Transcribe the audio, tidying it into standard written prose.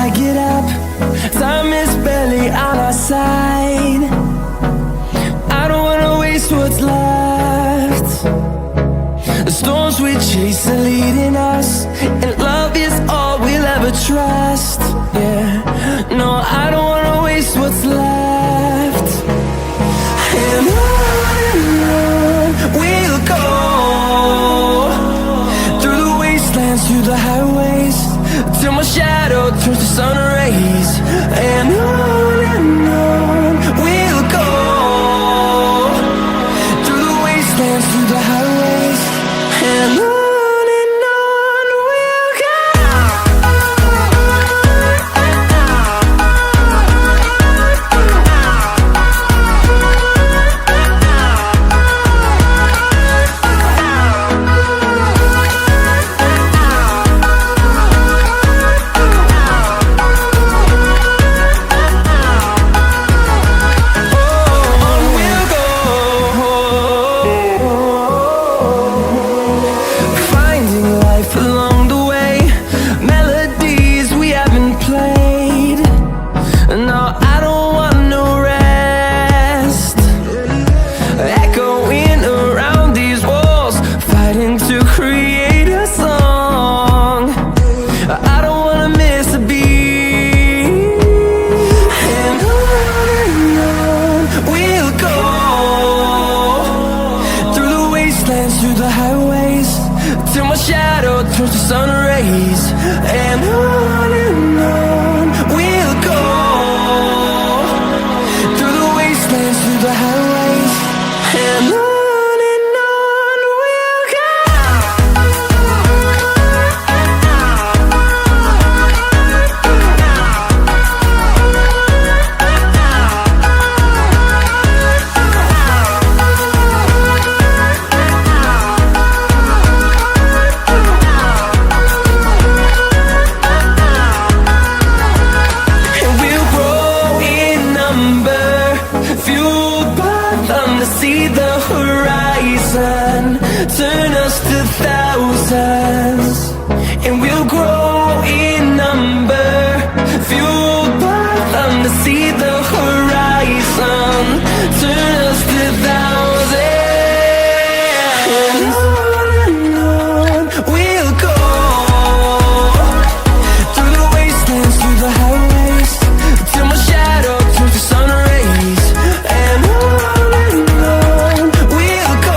I get up, time is barely on our side. I don't wanna waste what's left. The storms we chase are leading us, and love is all we'll ever trust. Yeah, no, I don't wanna waste what's left. And on we'll go, through the wastelands, through the highways, till my shadow turns to sun rays. And on we'll go, through the wastelands, through the highways, and on we'll go. Through the highways, till my shadow turns to sun rays. And on we'll go, through the wastelands, through the highways, and on we'll go. See the horizon turn us to thousands, and we'll grow